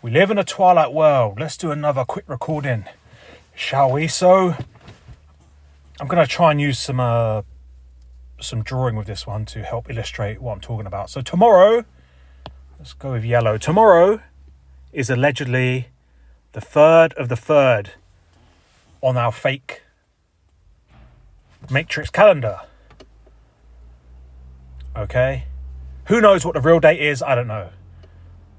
We live in a twilight world. Let's do another quick recording, shall we? So I'm going to try and use some drawing with this one to help illustrate what I'm talking about. So tomorrow, let's go with yellow. Tomorrow is allegedly the 3rd of the 3rd on our fake matrix calendar. Okay? Who knows what the real date is? I don't know.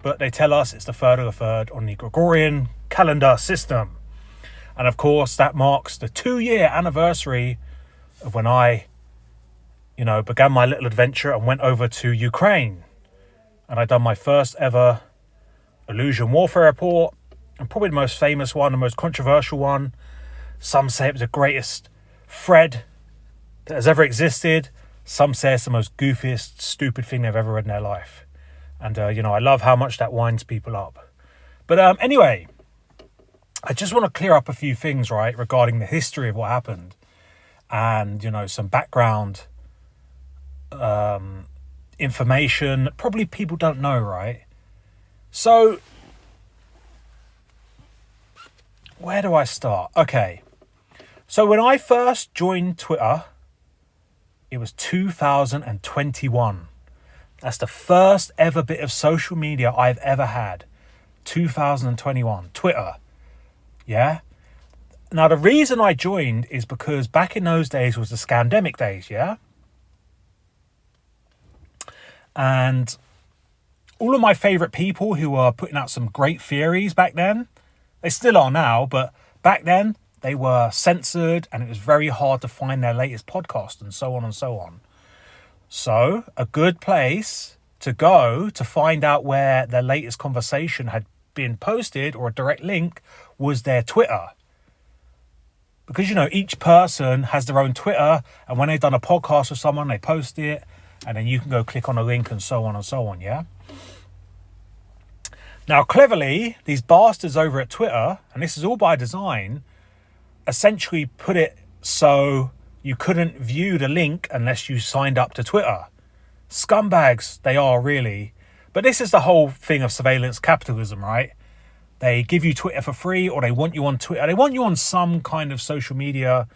But they tell us it's the 3rd of the 3rd on the Gregorian calendar system. And of course, that marks the 2-year anniversary of when I, began my little adventure and went over to Ukraine. And I done my first ever illusion warfare report. And probably the most famous one, the most controversial one. Some say it was the greatest thread that has ever existed. Some say it's the most goofiest, stupid thing they've ever read in their life. And, I love how much that winds people up. But anyway, I just want to clear up a few things, right, regarding the history of what happened. And, some background information that probably people don't know, right? So, where do I start? Okay. So, when I first joined Twitter, it was 2021. That's the first ever bit of social media I've ever had. 2021. Twitter. Yeah? Now, the reason I joined is because back in those days was the scandemic days, yeah? And all of my favourite people who were putting out some great theories back then, they still are now, but back then they were censored and it was very hard to find their latest podcast and so on and so on. So, a good place to go to find out where their latest conversation had been posted or a direct link was their Twitter. Because, each person has their own Twitter, and when they've done a podcast with someone, they post it, and then you can go click on a link and so on, yeah? Now, cleverly, these bastards over at Twitter, and this is all by design, essentially put it so you couldn't view the link unless you signed up to Twitter. Scumbags, they are really. But this is the whole thing of surveillance capitalism, right? They give you Twitter for free, or they want you on Twitter. They want you on some kind of social media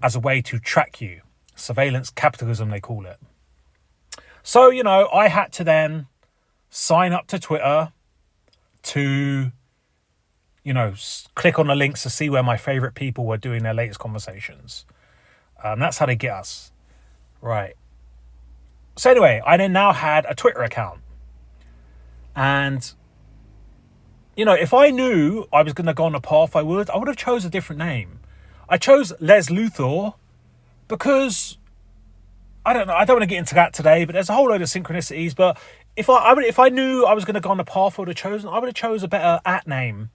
as a way to track you. Surveillance capitalism, they call it. So, I had to then sign up to Twitter to, click on the links to see where my favorite people were doing their latest conversations. That's how they get us. Right. So anyway, I then now had a Twitter account. And, if I knew I was going to go on a path I would have chose a different name. I chose Les Luthor because, I don't know, I don't want to get into that today, but there's a whole load of synchronicities. But if I knew I was going to go on a path I would have chose a better @name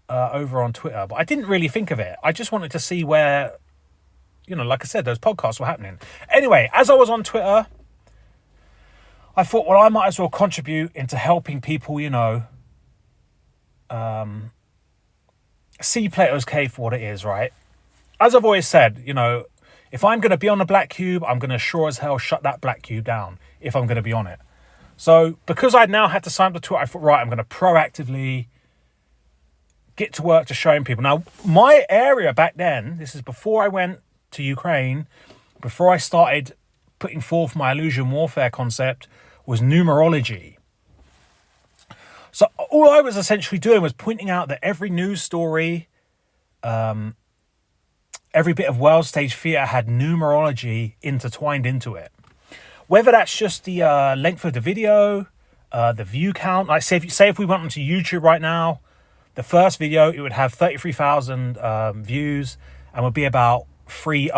over on Twitter. But I didn't really think of it. I just wanted to see where, like I said, those podcasts were happening. Anyway, as I was on Twitter, I thought, well, I might as well contribute into helping people, see Plato's Cave for what it is, right? As I've always said, if I'm going to be on the black cube, I'm going to sure as hell shut that black cube down if I'm going to be on it. So because I now had to sign up to Twitter, I thought, right, I'm going to proactively get to work to showing people. Now, my area back then, this is before I went to Ukraine, before I started putting forth my illusion warfare concept, was numerology. So all I was essentially doing was pointing out that every news story, every bit of world stage theatre had numerology intertwined into it. Whether that's just the length of the video, the view count. Like say if we went onto YouTube right now, the first video, it would have 33,000 views and would be about 3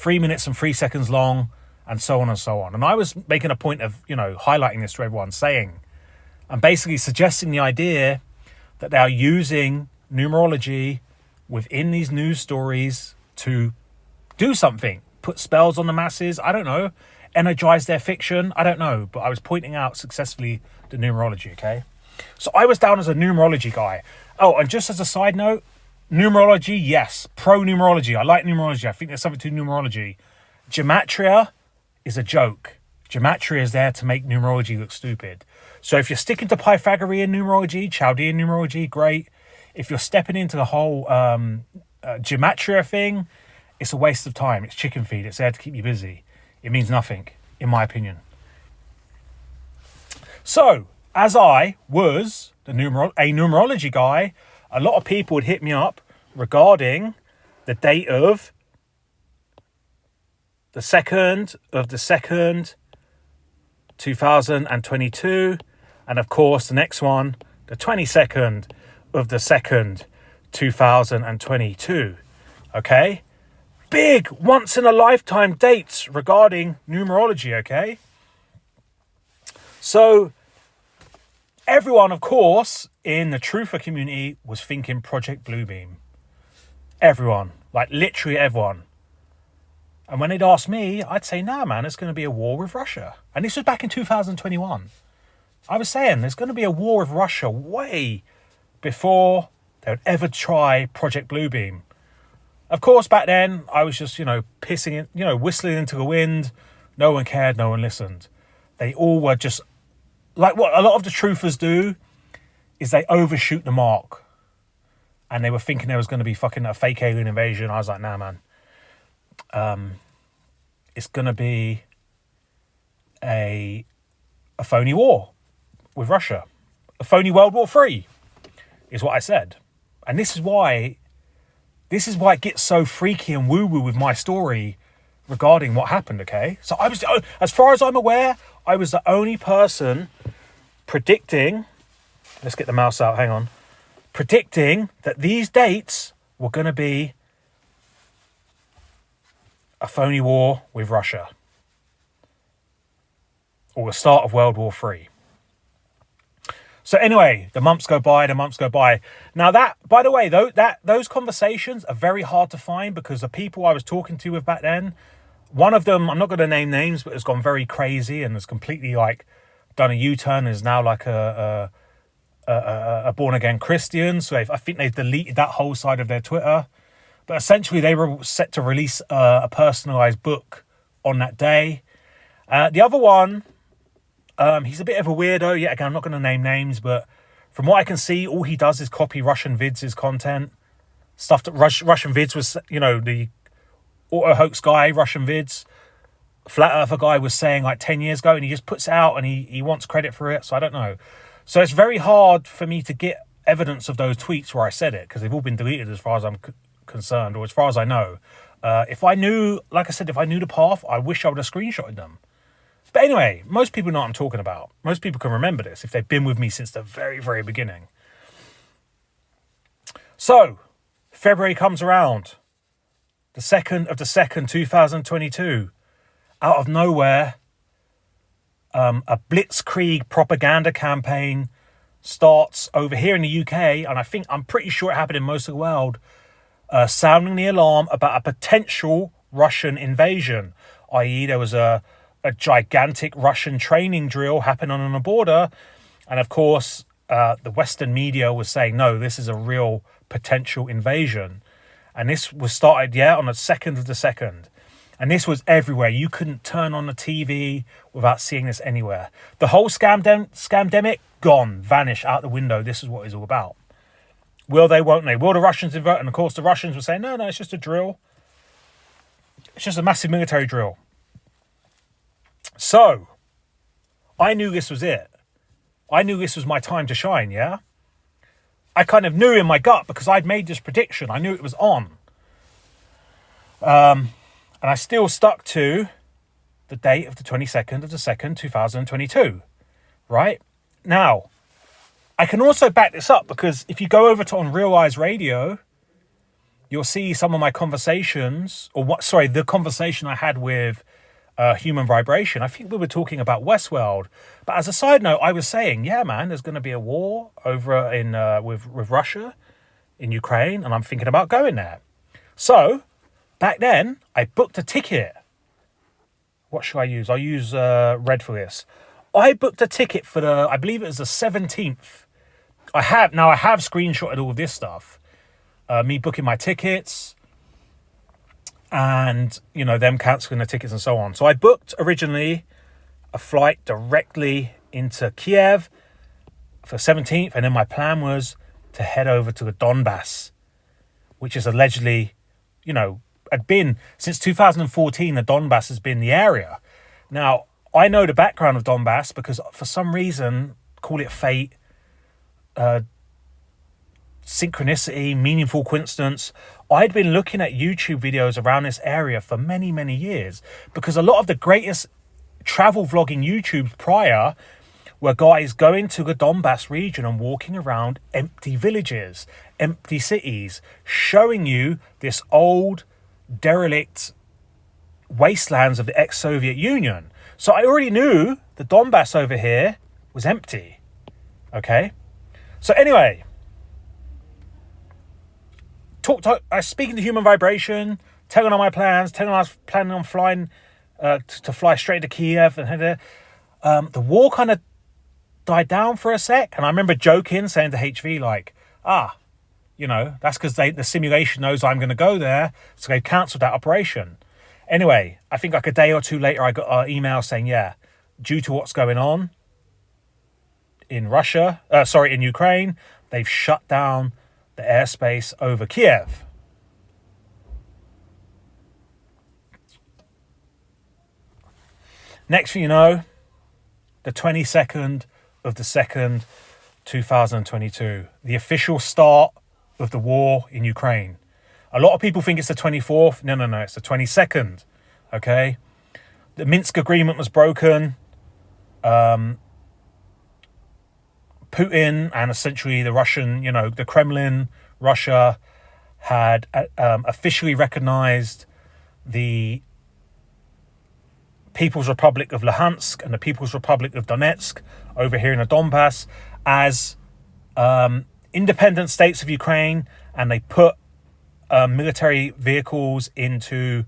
minutes and 3 seconds long, and so on and so on. And I was making a point of, highlighting this to everyone, saying, and basically suggesting the idea that they are using numerology within these news stories to do something, put spells on the masses, I don't know, energize their fiction, I don't know, but I was pointing out successfully the numerology, okay? So I was down as a numerology guy. Oh, and just as a side note, numerology, yes, pro-numerology. I like numerology. I think there's something to numerology. Gematria is a joke. Gematria is there to make numerology look stupid. So if you're sticking to Pythagorean numerology, Chaldean numerology, great. If you're stepping into the whole gematria thing, it's a waste of time. It's chicken feed. It's there to keep you busy. It means nothing, in my opinion. So, as I was a numerology guy, a lot of people would hit me up regarding the date of the 2nd of the 2nd, 2022. And of course, the next one, the 22nd of the 2nd, 2022. Okay? Big once-in-a-lifetime dates regarding numerology, okay? So, everyone, of course, in the Truther community was thinking Project Bluebeam. Everyone. Like, literally everyone. And when they'd ask me, I'd say, nah, man, it's going to be a war with Russia. And this was back in 2021. I was saying there's going to be a war with Russia way before they would ever try Project Bluebeam. Of course, back then, I was just, pissing it, whistling into the wind. No one cared, no one listened. They all were just, like what a lot of the truthers do, is they overshoot the mark. And they were thinking there was going to be fucking a fake alien invasion. I was like, nah, man. It's going to be a phony war with Russia. A phony World War III is what I said. And this is why it gets so freaky and woo-woo with my story regarding what happened, okay? So I was, as far as I'm aware, I was the only person predicting, let's get the mouse out, hang on, predicting that these dates were going to be a phony war with Russia. Or the start of World War III. So anyway, the months go by. Now that, by the way, those conversations are very hard to find because the people I was talking to with back then, one of them, I'm not going to name names, but has gone very crazy and has completely done a U-turn and is now like a born-again Christian. So I think they've deleted that whole side of their Twitter. But essentially, they were set to release a personalised book on that day. The other one, he's a bit of a weirdo. Yet again, I'm not going to name names, but from what I can see, all he does is copy Russian vids' content. Stuff that Russian vids was, the auto hoax guy, Russian vids, flat earther guy was saying 10 years ago, and he just puts it out and he wants credit for it. So I don't know. So it's very hard for me to get evidence of those tweets where I said it because they've all been deleted as far as I'm concerned, or as far as I know. If I knew, like I said, if I knew the path, I wish I would have screenshotted them. But anyway, most people know what I'm talking about. Most people can remember this if they've been with me since the very, very beginning. So, February comes around. The 2nd of the 2nd, 2022. Out of nowhere, a blitzkrieg propaganda campaign starts over here in the UK, and I'm pretty sure it happened in most of the world, sounding the alarm about a potential Russian invasion, i.e. there was a gigantic Russian training drill happening on the border. And of course, the Western media was saying, no, this is a real potential invasion. And this was started, on the 2nd of the 2nd. And this was everywhere. You couldn't turn on the TV without seeing this anywhere. The whole scamdemic, gone, vanish out the window. This is what it's all about. Will they, won't they? Will the Russians invade? And of course, the Russians were saying, no, it's just a drill. It's just a massive military drill. So, I knew this was it. I knew this was my time to shine, yeah? I kind of knew in my gut because I'd made this prediction. I knew it was on. And I still stuck to the date of the 22nd of the 2nd, 2022. Right? Now, I can also back this up because if you go over to on Real Eyes Radio, you'll see some of my conversations, the conversation I had with Human Vibration. I think we were talking about Westworld. But as a side note, I was saying, yeah, man, there's going to be a war over in with Russia in Ukraine, and I'm thinking about going there. So, back then, I booked a ticket. What should I use? I'll use Red for this. I booked a ticket for I believe it was the 17th. I have screenshotted all of this stuff. Me booking my tickets and, them cancelling the tickets and so on. So I booked originally a flight directly into Kiev for 17th. And then my plan was to head over to the Donbass, which is allegedly, had been since 2014, the Donbass has been the area. Now, I know the background of Donbass because for some reason, call it fate, synchronicity, meaningful coincidence, I'd been looking at YouTube videos around this area for many, many years because a lot of the greatest travel vlogging YouTubes prior were guys going to the Donbass region and walking around empty villages, empty cities, showing you this old, derelict wastelands of the ex-Soviet Union. So I already knew the Donbass over here was empty. Okay? So anyway, I was speaking to Human Vibration, telling on my plans, telling I was planning on flying to fly straight to Kiev and head there. The war kind of died down for a sec, and I remember joking, saying to HV like, that's because the simulation knows I'm going to go there, so they cancelled that operation. Anyway, I think like a day or two later, I got an email saying, due to what's going on in in Ukraine, they've shut down the airspace over Kiev. Next thing you know, the 22nd of the 2nd, 2022, the official start of the war in Ukraine. A lot of people think it's the 24th. No, it's the 22nd. Okay? The Minsk agreement was broken. Putin and essentially the Russian, the Kremlin, Russia had officially recognized the People's Republic of Luhansk and the People's Republic of Donetsk over here in the Donbass as independent states of Ukraine, and they put military vehicles into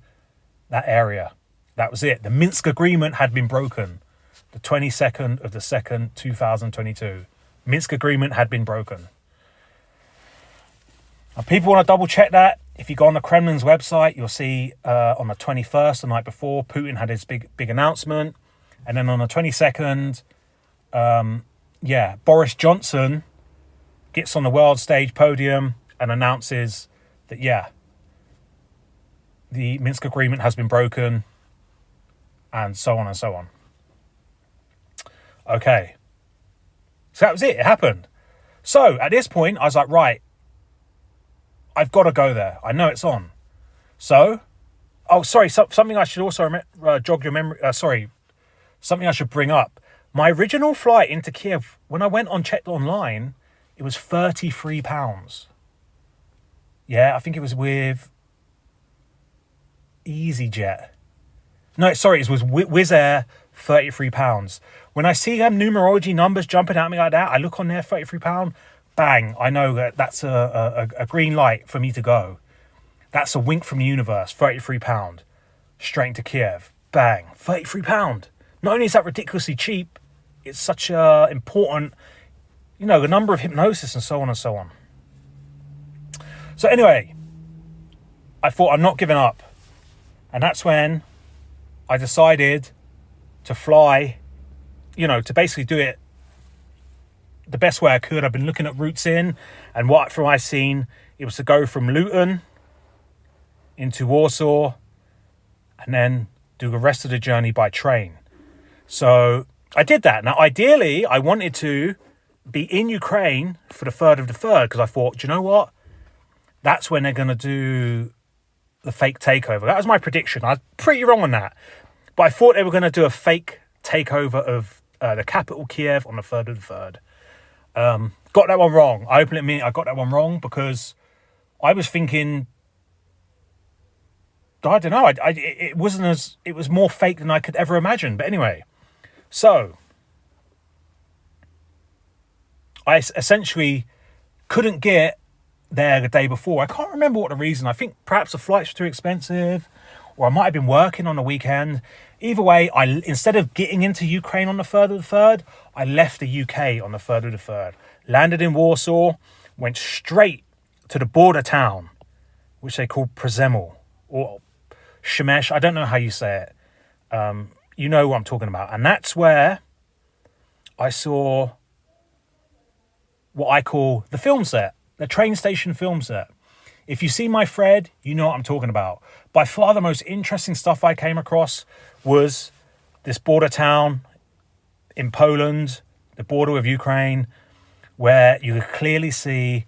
that area. That was it. The Minsk agreement had been broken. The 22nd of the 2nd, 2022. Minsk agreement had been broken. Now, people want to double check that. If you go on the Kremlin's website, you'll see on the 21st, the night before, Putin had his big announcement. And then on the 22nd, Boris Johnson gets on the world stage podium and announces that, the Minsk agreement has been broken, and so on and so on. Okay. So that was it. It happened. So at this point, I was like, right, I've got to go there. I know it's on. So, something I should also jog your memory. Something I should bring up. My original flight into Kiev, when I went checked online, it was £33. Yeah, I think it was with EasyJet. No, sorry, it was Wizz Air, £33. When I see them numerology numbers jumping at me like that, I look on there, £33, bang, I know that's a green light for me to go. That's a wink from the universe, £33, straight into Kiev, bang, £33. Not only is that ridiculously cheap, it's such a important, the number of hypnosis and so on and so on. So anyway, I thought I'm not giving up. And that's when I decided to fly, to basically do it the best way I could. I've been looking at routes in, and from I seen, it was to go from Luton into Warsaw and then do the rest of the journey by train. So I did that. Now, ideally, I wanted to be in Ukraine for the 3rd of the 3rd because I thought, do you know what? That's when they're going to do the fake takeover. That was my prediction. I was pretty wrong on that. But I thought they were going to do a fake takeover of the capital, Kiev, on the 3rd of the 3rd. Got that one wrong. I openly admit I got that one wrong because I was thinking, I don't know, it was more fake than I could ever imagine. But anyway, so I essentially couldn't get there the day before. I can't remember what the reason. I think perhaps the flights were too expensive, or I might have been working on the weekend. Either way, instead of getting into Ukraine on the 3rd of the 3rd, I left the UK on the 3rd of the 3rd. Landed in Warsaw, went straight to the border town, which they call Przemysl, or Shemesh. I don't know how you say it. you know what I'm talking about. And that's where I saw what I call the film set, the train station film set. If you see my thread, you know what I'm talking about. By far the most interesting stuff I came across was this border town in Poland, the border with Ukraine, where you could clearly see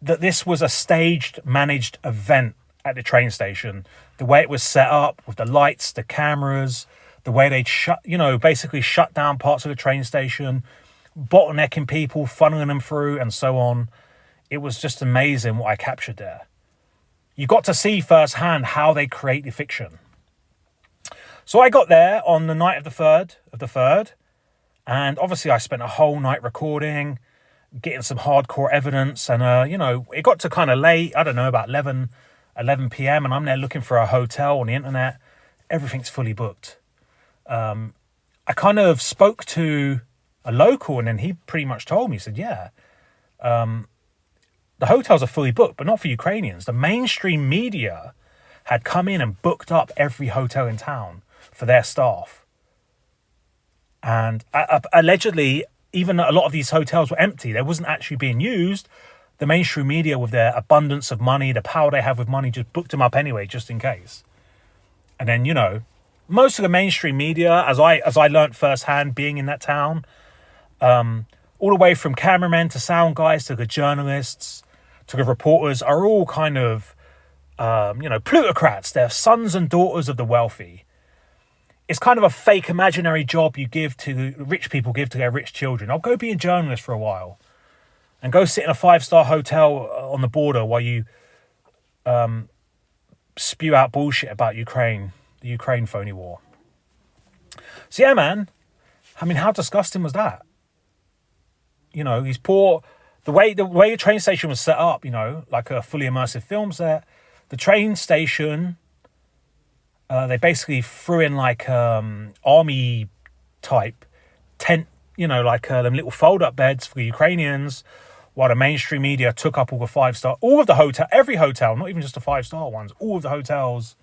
that this was a staged, managed event at the train station. The way it was set up with the lights, the cameras, the way they'd basically shut down parts of the train station, bottlenecking people, funneling them through, and so on. It was just amazing what I captured there. You got to see firsthand how they create the fiction. So I got there on the night of the third, and obviously I spent a whole night recording, getting some hardcore evidence, and it got to kind of late, I don't know, about 11 p.m, and I'm there looking for a hotel on the internet. Everything's fully booked. I kind of spoke to a local, and then he pretty much told me, he said, yeah, the hotels are fully booked, but not for Ukrainians. The mainstream media had come in and booked up every hotel in town for their staff. And allegedly, even a lot of these hotels were empty. They wasn't actually being used. The mainstream media, with their abundance of money, the power they have with money, just booked them up anyway, just in case. And then, most of the mainstream media, as I learnt firsthand being in that town, all the way from cameramen to sound guys to the journalists to the reporters, are all kind of, plutocrats. They're sons and daughters of the wealthy. It's kind of a fake imaginary job rich people give to their rich children. I'll go be a journalist for a while and go sit in a 5-star hotel on the border while you spew out bullshit about Ukraine, the Ukraine phony war. So yeah, man, I mean, how disgusting was that? These poor, the way the train station was set up, like a fully immersive film set, the train station, they basically threw in like army type tent, like them little fold-up beds for the Ukrainians, while the mainstream media took up all the 5-star, all of the hotel, every hotel, not even just the 5-star ones, all of the hotels,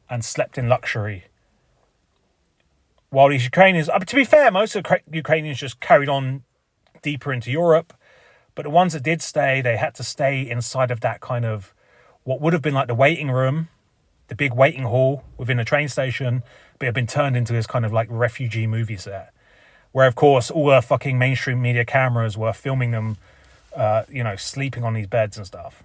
and slept in luxury. While these Ukrainians, to be fair, most of the Ukrainians just carried on deeper into Europe, but the ones that did stay, they had to stay inside of that kind of, what would have been like the waiting room, the big waiting hall within the train station, but it had been turned into this kind of like refugee movie set. Where, of course, all the fucking mainstream media cameras were filming them, sleeping on these beds and stuff.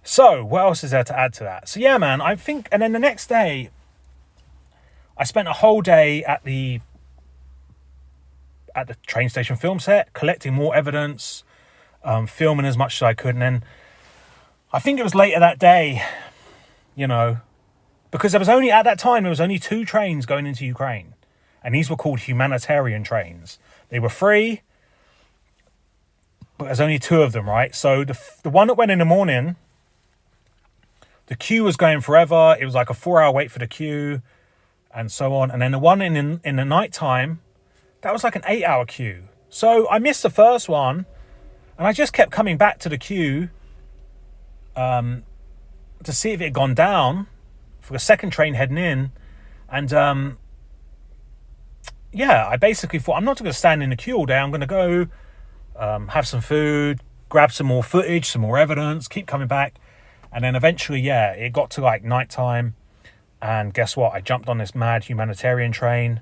So, what else is there to add to that? So, yeah, man, I think... And then the next day, I spent a whole day at the train station film set, collecting more evidence, filming as much as I could. And then I think it was later that day, because there was only 2 trains going into Ukraine. And these were called humanitarian trains. They were free, but there's only 2 of them, right? So the one that went in the morning, the queue was going forever. It was like a 4-hour wait for the queue and so on. And then the one in the nighttime, that was like an 8-hour queue. So I missed the first one, and I just kept coming back to the queue to see if it had gone down for the second train heading in. And I basically thought, I'm not going to stand in the queue all day. I'm going to go have some food, grab some more footage, some more evidence, keep coming back. And then eventually, it got to like nighttime. And guess what? I jumped on this mad humanitarian train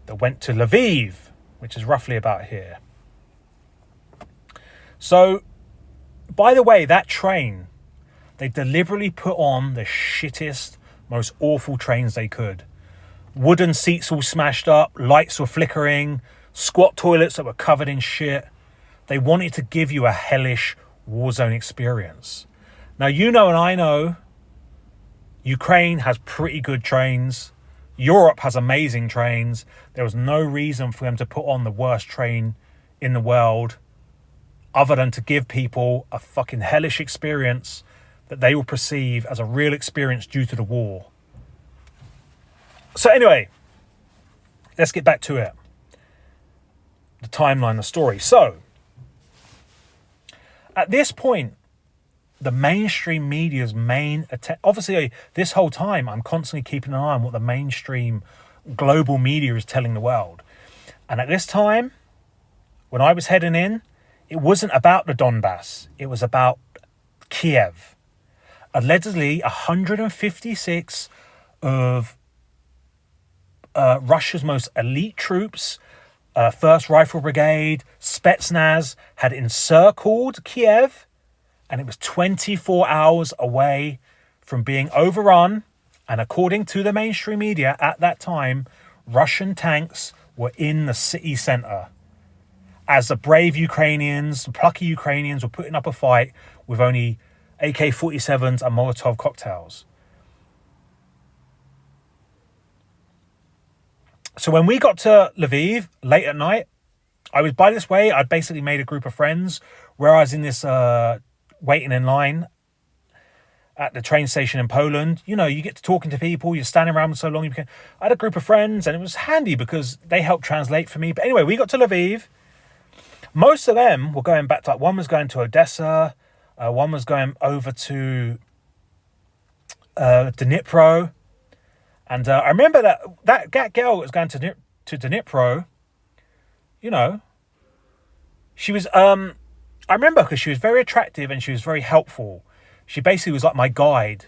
that went to Lviv, which is roughly about here. So, by the way, that train, they deliberately put on the shittest, most awful trains they could. Wooden seats all smashed up, lights were flickering, squat toilets that were covered in shit. They wanted to give you a hellish war zone experience. Now, and I know Ukraine has pretty good trains. Europe has amazing trains. There was no reason for them to put on the worst train in the world other than to give people a fucking hellish experience that they will perceive as a real experience due to the war. So anyway, let's get back to it. The timeline, the story. So, at this point, the mainstream media's obviously this whole time I'm constantly keeping an eye on what the mainstream global media is telling the world. And at this time, when I was heading in, it wasn't about the Donbass. It was about Kiev. Allegedly, 156 of Russia's most elite troops, 1st Rifle Brigade, Spetsnaz, had encircled Kiev, and it was 24 hours away from being overrun. And according to the mainstream media at that time, Russian tanks were in the city centre, as the brave Ukrainians, the plucky Ukrainians, were putting up a fight with only AK-47s and Molotov cocktails. So when we got to Lviv late at night, I was by this way. I'd basically made a group of friends where I was in this waiting in line at the train station in Poland. You know, you get to talking to people, you're standing around for so long. I had a group of friends, and it was handy because they helped translate for me. But anyway, we got to Lviv. Most of them were going back to, like, one was going to Odessa, one was going over to Dnipro. And I remember that girl that was going to Dnipro, you know, she was, I remember because she was very attractive and she was very helpful. She basically was like my guide,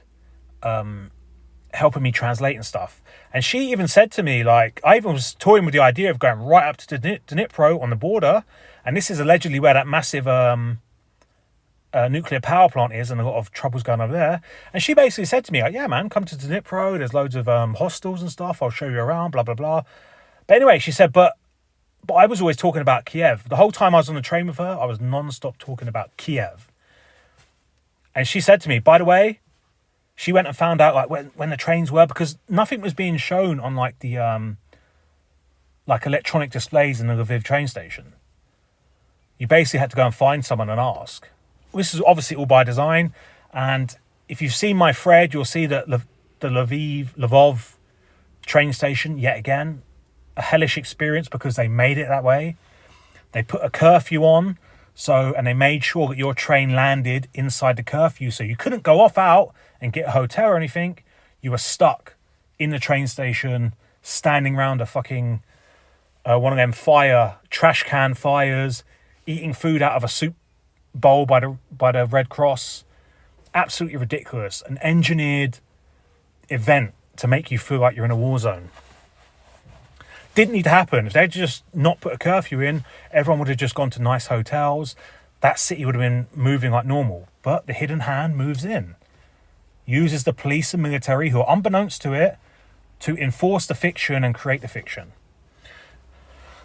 helping me translate and stuff. And she even said to me, like, I even was toying with the idea of going right up to Dnipro on the border. And this is allegedly where that massive nuclear power plant is, and a lot of trouble's going over there. And she basically said to me, like, yeah, man, come to Dnipro. There's loads of hostels and stuff. I'll show you around, blah, blah, blah. But anyway, she said, but I was always talking about Kiev. The whole time I was on the train with her, I was non-stop talking about Kiev. And she said to me, by the way, she went and found out like when the trains were, because nothing was being shown on like the like electronic displays in the Lviv train station. You basically had to go and find someone and ask. This is obviously all by design. And if you've seen my thread, you'll see that the Lvov train station, yet again, a hellish experience because they made it that way. They put a curfew on, and they made sure that your train landed inside the curfew, so you couldn't go out and get a hotel or anything. You were stuck in the train station, standing around a fucking one of them trash can fires, eating food out of a soup bowl by the Red Cross. Absolutely ridiculous. An engineered event to make you feel like you're in a war zone. Didn't need to happen. If they'd just not put a curfew in, everyone would have just gone to nice hotels. That city would have been moving like normal. But the hidden hand moves in, uses the police and military, who are unbeknownst to it, to enforce the fiction and create the fiction.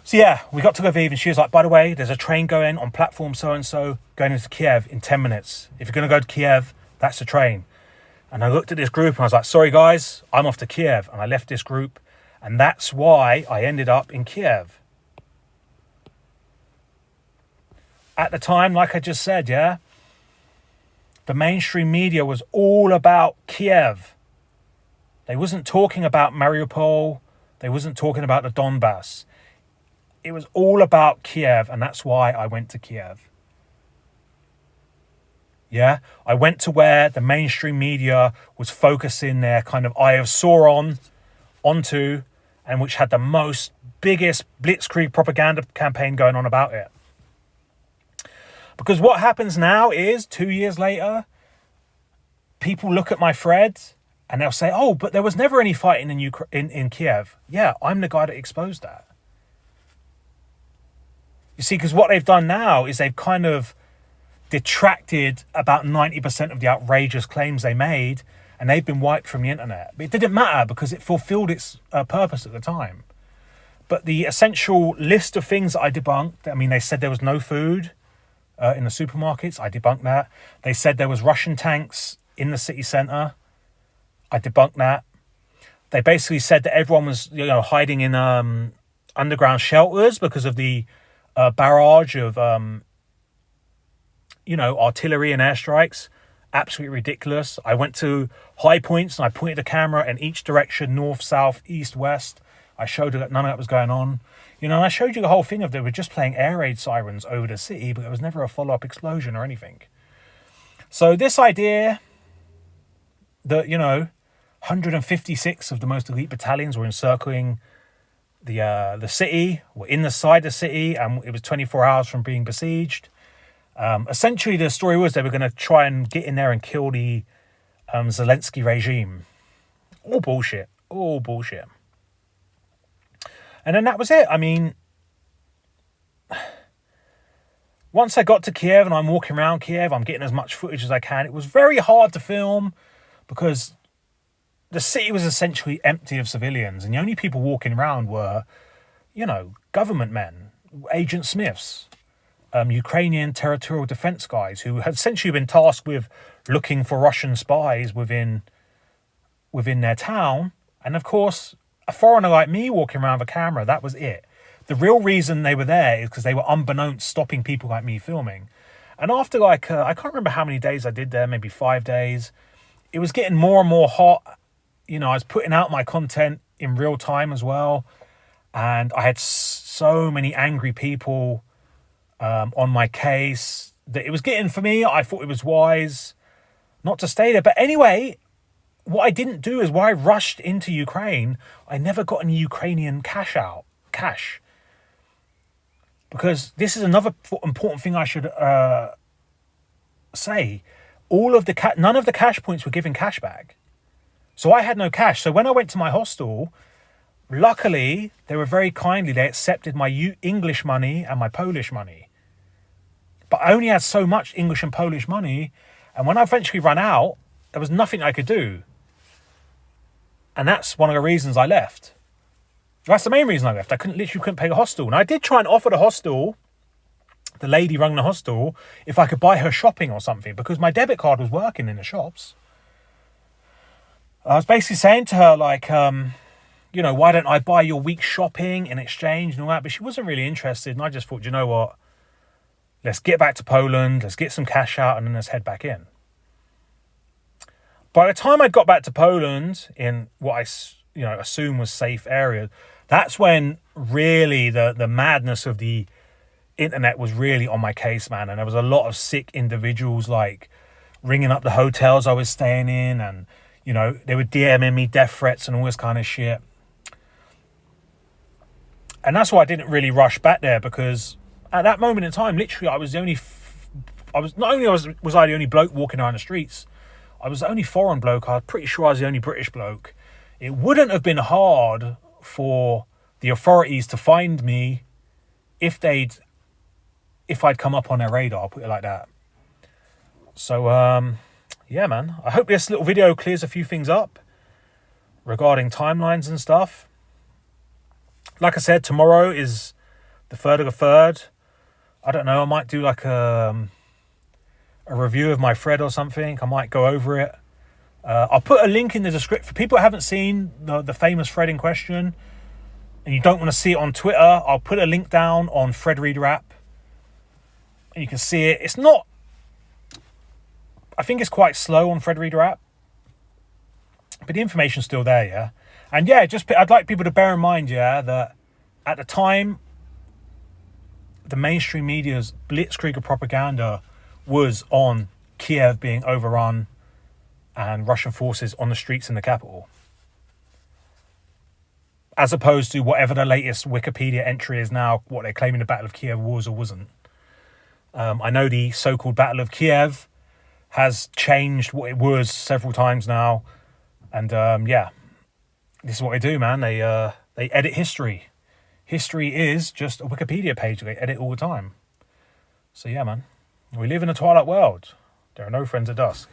So yeah, we got to Lviv, and she was like, by the way, there's a train going on platform so-and-so going into Kiev in 10 minutes. If you're going to go to Kiev, that's the train. And I looked at this group and I was like, sorry guys, I'm off to Kiev. And I left this group, and that's why I ended up in Kiev. At the time, like I just said, yeah, the mainstream media was all about Kiev. They wasn't talking about Mariupol. They wasn't talking about the Donbass. It was all about Kiev, and that's why I went to Kiev. Yeah, I went to where the mainstream media was focusing their kind of Eye of Sauron onto, and which had the biggest blitzkrieg propaganda campaign going on about it. Because what happens now is, 2 years later, people look at my threads and they'll say, oh, but there was never any fighting in Kiev. Yeah, I'm the guy that exposed that. You see, because what they've done now is they've kind of detracted about 90% of the outrageous claims they made, and they've been wiped from the internet. But it didn't matter because it fulfilled its purpose at the time. But the essential list of things that I debunked, I mean, they said there was no food in the supermarkets. I debunked that. They said there was Russian tanks in the city centre. I debunked that. They basically said that everyone was, hiding in underground shelters because of the barrage of, artillery and airstrikes. Absolutely ridiculous. I went to high points and I pointed the camera in each direction, north, south, east, west. I showed her that none of that was going on. And I showed you the whole thing of they were just playing air raid sirens over the city, but there was never a follow-up explosion or anything. So this idea that, 156 of the most elite battalions were encircling the city, were inside the city, and it was 24 hours from being besieged. Essentially, the story was they were going to try and get in there and kill the Zelensky regime. All bullshit. All bullshit. And then that was it. I mean, once I got to Kiev and I'm walking around Kiev, I'm getting as much footage as I can. It was very hard to film because the city was essentially empty of civilians, and the only people walking around were, government men, Agent Smiths, Ukrainian territorial defense guys who had essentially been tasked with looking for Russian spies within their town. And of course, a foreigner like me walking around with a camera, that was it. The real reason they were there is because they were unbeknownst stopping people like me filming. And after I can't remember how many days I did there, maybe 5 days, it was getting more and more hot. I was putting out my content in real time as well. And I had so many angry people on my case that it was getting, for me, I thought it was wise not to stay there. But anyway, what I didn't do is when I rushed into Ukraine, I never got any Ukrainian cash. Because this is another important thing I should say. None of the cash points were giving cash back. So I had no cash. So when I went to my hostel, luckily, they were very kindly. They accepted my English money and my Polish money. But I only had so much English and Polish money. And when I eventually ran out, there was nothing I could do. And that's one of the reasons I left. That's the main reason I left. I couldn't pay the hostel. And I did try and offer the hostel, the lady running the hostel, if I could buy her shopping or something, because my debit card was working in the shops. I was basically saying to her, like, why don't I buy your week's shopping in exchange and all that? But she wasn't really interested. And I just thought, you know what? Let's get back to Poland. Let's get some cash out and then let's head back in. By the time I got back to Poland in what I assume was safe area, that's when really the madness of the internet was really on my case, man. And there was a lot of sick individuals like ringing up the hotels I was staying in, and they were DMing me death threats and all this kind of shit. And that's why I didn't really rush back there, because at that moment in time, literally, I was the only bloke walking around the streets. I was the only foreign bloke. I'm pretty sure I was the only British bloke. It wouldn't have been hard for the authorities to find me if I'd come up on their radar, I'll put it like that. So, yeah, man. I hope this little video clears a few things up regarding timelines and stuff. Like I said, tomorrow is the 3rd of the 3rd. I don't know, I might do like a review of my thread or something. I might go over it. I'll put a link in the description. For people who haven't seen the famous thread in question and you don't want to see it on Twitter, I'll put a link down on Thread Reader app. And you can see it. It's not... I think it's quite slow on Thread Reader app. But the information's still there, yeah? And yeah, I'd like people to bear in mind, yeah, that at the time, the mainstream media's blitzkrieg propaganda was on Kiev being overrun and Russian forces on the streets in the capital, as opposed to whatever the latest Wikipedia entry is now, what they're claiming the Battle of Kiev was or wasn't. I know the so-called Battle of Kiev has changed what it was several times now. And yeah, this is what they do, man. They edit history. History is just a Wikipedia page they edit all the time. So yeah, man. We live in a twilight world. There are no friends at dusk.